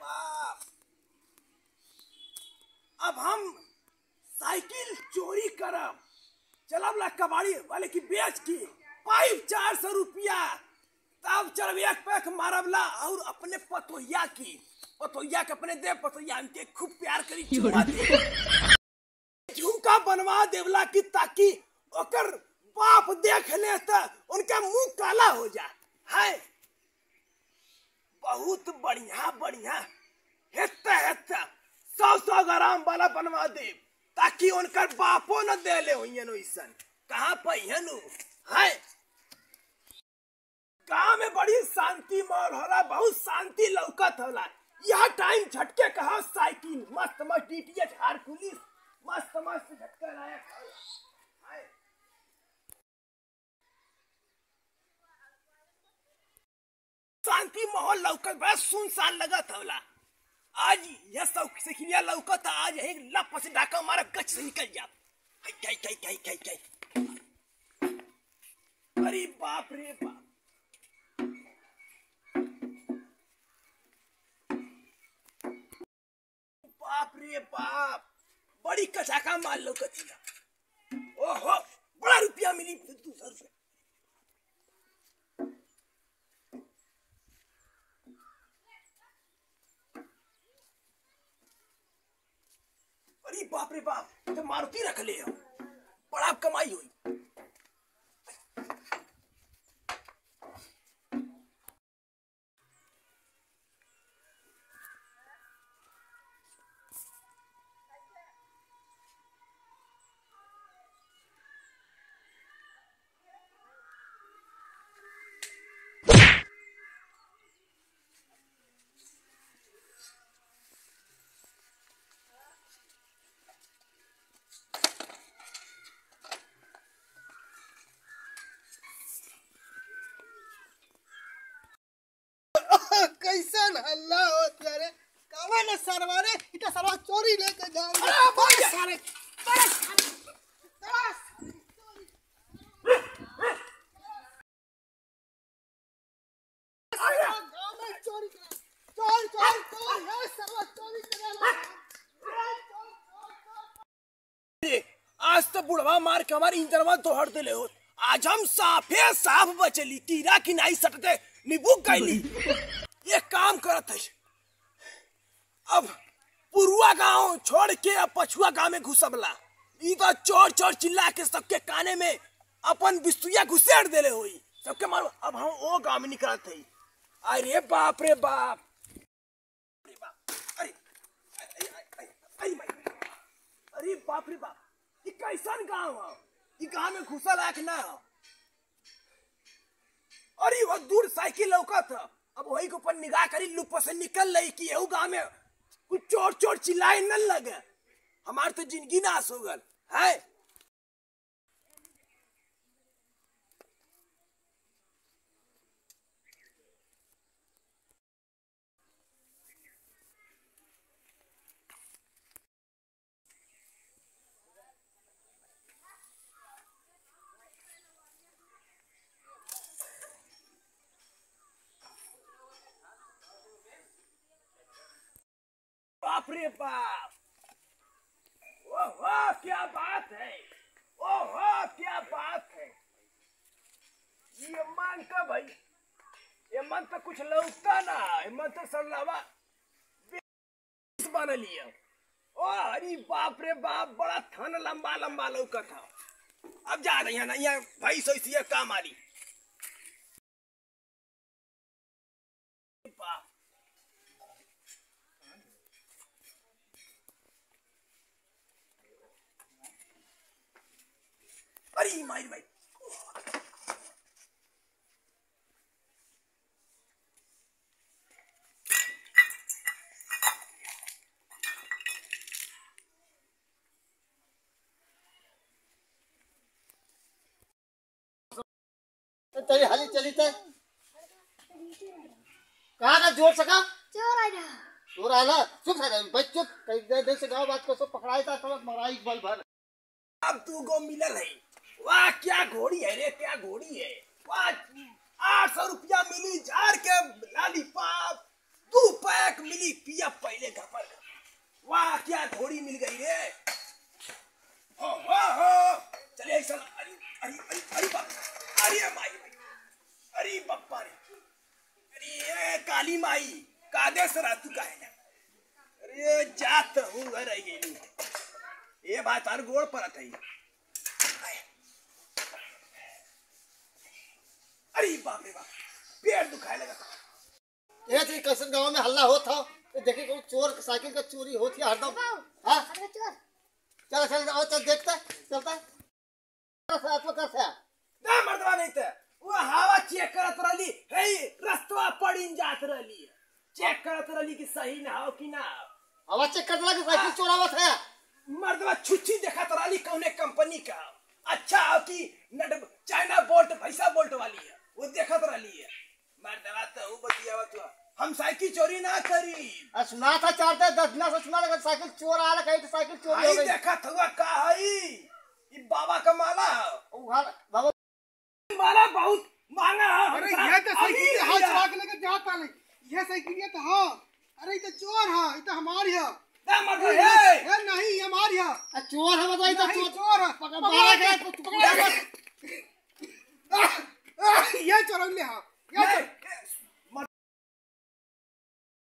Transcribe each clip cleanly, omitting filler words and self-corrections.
बाप। अब हम साइकिल चोरी करब, चलब ला कबाड़ी वाले की बेच की पाइप 400 रुपया, तब चलब एक पैक मारब ला और अपने पतोहिया के अपने दे, पतोहिया हमके खूब प्यार करी चुमा दे, झुमका बनवा देवला की ताकि ओकर बाप देख ले तो उनका मुंह काला हो जाए है। बहुत बढ़िया बढ़िया हेता 100 ग्राम वाला बनवा दे ताकि उनकर बापो न दे ले वैसन कहाँ पहियन है। गाँव में बड़ी शांति माहौल होला, बहुत शांति लौकत होला। यह टाइम झटके कहा साइकिल मस्त मस्त डीटीएच हारकुलिस मस्त मस्त झटका लायक है। शांति माहौल लौकत बड़ा सुनसान लगत होला। आज यह सब सिखिया लौकत, आज एक लप से डाका मारा गच से निकल जा। अरे बाप रे बाप, बाप रे बाप, बड़ी कचाका माल लौकती। ओहो बड़ा रुपया मिली 200 रुपया। अरे बाप रे बाप, तो मारुति रख ले, बड़ा कमाई हुई। कैसन हल्ला होत रे, कवन सरवा रे, इटा सरवा चोरी लेके जाओ सारे आज तो बुढ़वा मार के हमारी इंजनवा तोड़ देले हो। आज हम साफे साफ बचली, कीड़ा की नहीं सटते नींबू कैली। ये काम करत है, अब पुरुआ गांव छोड़ के अब पछुआ गांव में घुसबला। ई तो चोर चोर चिल्ला के सबके काने में अपन बिस्तुया घुसेड़ देले होई सबके मारो। अब हम वो गांव में निकलत है। अरे बाप रे बाप, अरे अरे बाप रे बाप, ये कैसन गांव है? ये गांव में घुसल लायक ना हो। अरे वो दूर साइकिल लौकत है, अब वही के ऊपर निगाह करी, लुप से निकल रही कि यहू गांव में कुछ चोर चोर चिल्लाए न लगे, हमार तो जिंदगी नाश हो गल है। बाप रे बाप, ओह क्या बात है, ओह क्या बात है। ये मन का भाई, ये मन तो कुछ लौटता ना, ये मन तो सरलावा बन लिया। ओ अरे बाप रे बाप, बड़ा थन लंबा लंबा लौका था। अब जा रही है ना, यहाँ भाई सोई काम आ रही। अरे माई भाई, तेरी हाली चली थे कहाँ ना जोड़ सका चोर आला चुप है भाई चुप। कई देर से गाँव बात को सब पकड़ाया था, सब मराई बल भर। अब तू गो मिलल है, वाह क्या घोड़ी है रे, क्या घोड़ी है। वाह 800 रुपया मिली, जार के लालीपाप 2 पैक मिली पिया। पहले घपर वाह क्या घोड़ी मिल गई रे। हो चले ऐसा। अरे अरे अरे अरे बाप, अरे माई, अरे बप्पा रे, अरे काली माई कादेश रातू का है। अरे जात हूँ घर आई गई ये बात हर गोड़ पर है। अरे बाप रे बाप, पेट दुखाए लगा। ये तो कैसे गांव में हल्ला हो था तो देखे को चोर साइकिल का चोरी होती है हरदम। हां चल चल आओ चल देखते चलता ना मर्दवा नहीं थे वो हवा चेक करत रही है रास्ता पड़ीन जात रही चेक करत रही कि सही ना हो कि ना हवा चेक कर लगा साइकिल चोरावत है। मर्दवा छुच्छी देखा तो रही कौने कंपनी का अच्छा हो कि नट चाइना बोल्ट पैसा बोल्ट वाली है वो देखा तो रही है। मर्दवा तो वो बतियावा तो हम साइकिल चोरी ना करी। सुना था 4-10 दिन से सुना लगा साइकिल चोर आ रहा कहीं तो साइकिल चोरी हो गई। देखा था का है ये बाबा का माला बाबा माला बहुत महंगा है। अरे ये तो साइकिल हाथ चला के लेके जाता नहीं ये साइकिल ये तो हां अरे ये तो चोर है ये तो हमारी है ना मतलब है ये नहीं हमारी है चोर है बताई तो चोर है पकड़ा गया ये चोर ले हां ये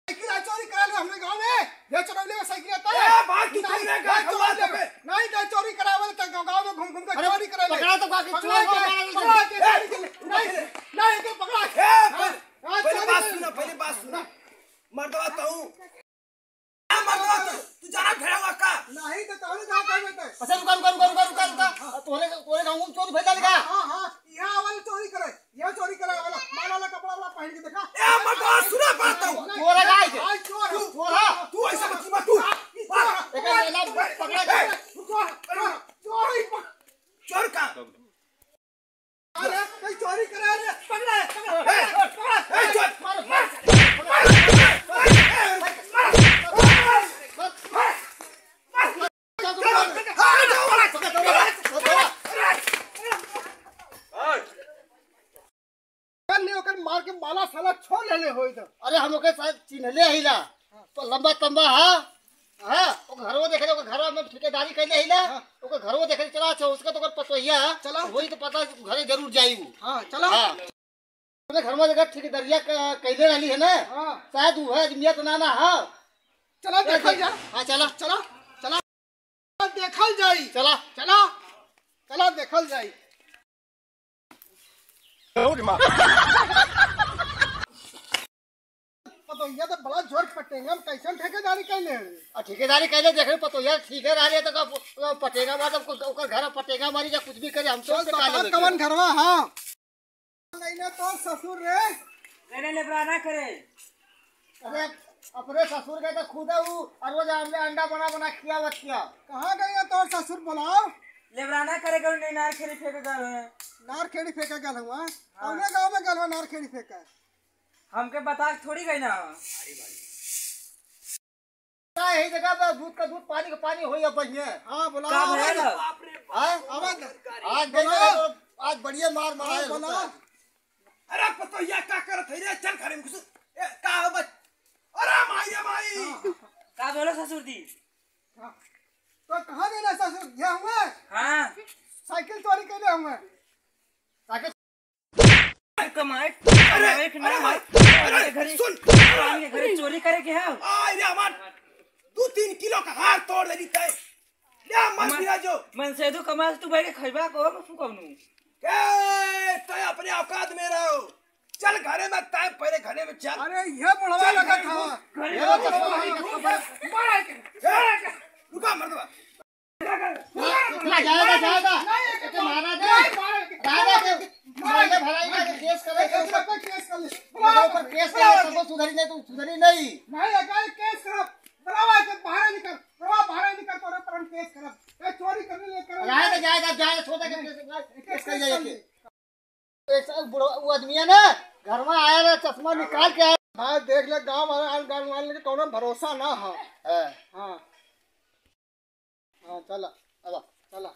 साइकिल चोरी करा लो हमने गांव में ये चोर ले साइकिल आता है ए बात तू कहने का खवा दे नहीं तो चोरी करावे तो गांव में घूम घूम के चोरी करे पकड़ा तो बाकी चोर नहीं तो पकड़ा पहले बात सुना मर्दवा तो हूं मर्दवा तू जाना घेरावा का नहीं तो तोरे जा कर बेटा अच्छा रुका तोरे गांव में चोरी भइल लगा। हां यहां वाला चोरी करे ये चोरी करे वाला माला वाला कपड़ा वाला पहन के देखा ए मर्दवा सुना बात चोर है गाय हां चोर चोर है तू ऐसा मत मत तू एक पकड़ा चोर का अरे कोई चोरी करे रे पकड़ा मार के माला साला छोड़ लेले हो इधर। अरे हम लोग के साथ चिन्हले हिला तो लंबा तंबा हां हां ओ घरवा देखे तो घरवा में ठेकेदारी कैले हिला ओकर घरवा देखे चला अच्छा उसका तो पतोहिया चला वही तो पता घरे जरूर जाई वो। हां चलो हां अपने घर में जगह ठेकेदारिया कैले रहली है ना हां शायद वो है दुनिया तो नाना हां चला देखल जा हां चला चला चला देखल जाई चला चला चला देखल जाई। तो ये तो बड़ा जोर पटेगा हम कैसे ठेकेदारी कैले ठेकेदारी कैले देखे पतोहिया ठीक है रही तो पटेगा बाद ओकर घर पटेगा मारी या कुछ भी करे हम तो कवन घरवा हां नहीं ना तो ससुर रे मैंने लेबराना करे। अरे अपने ससुर के तो खुद है वो रोज हमने अंडा बना खियावत किया। कहां गई तो ससुर बुलाओ लेबराना करे करो नहीं नार खेरी फेंके गए हैं नार खेड़ी फेंका गल हुआ हमने गांव में गल हुआ नार खेड़ी फेंका हमके बता थोड़ी गई ना यही जगह पे दूध का दूध पानी का पानी होई बढ़िया। हां बुलाओ का भइल बाप रे बाप आवाज आज बढ़िया मार मारा बुलाओ अरे पतोहिया का करत है रे चल घरे में घुस का बच अरे माई का बोलो ससुर दी तो कहां गए ना ससुर ये हुआ हां साइकिल चोरी कैले हुआ कमाए अरे घरे सुन घरे चोरी करे के है रे हमार 2-3 किलो का हार तोड़ देली तय ले मत गिरा जो मन से तू कमा तू भाई के खइबा को फुकवनु के तय अपने औकात में रहो चल घरे में तय पहले घरे में चल। अरे ये बुढ़वा लगा था रुका मर्दवा जाएगा मारा दे भलाई का केस करे केस कर ले ऊपर केस करे सबको सुधरी नहीं तो सुधरी नहीं अगर केस करो बराबर से बाहर निकल तो पर हम केस करब ये चोरी करने ले कर जाएगा छोटा केस कर जाएगा एक बुढ़ा वो आदमी है ना घर में आया ना चश्मा निकाल के आया हां देख ले गांव वाले के कोनो भरोसा ना है। हां हां चला चला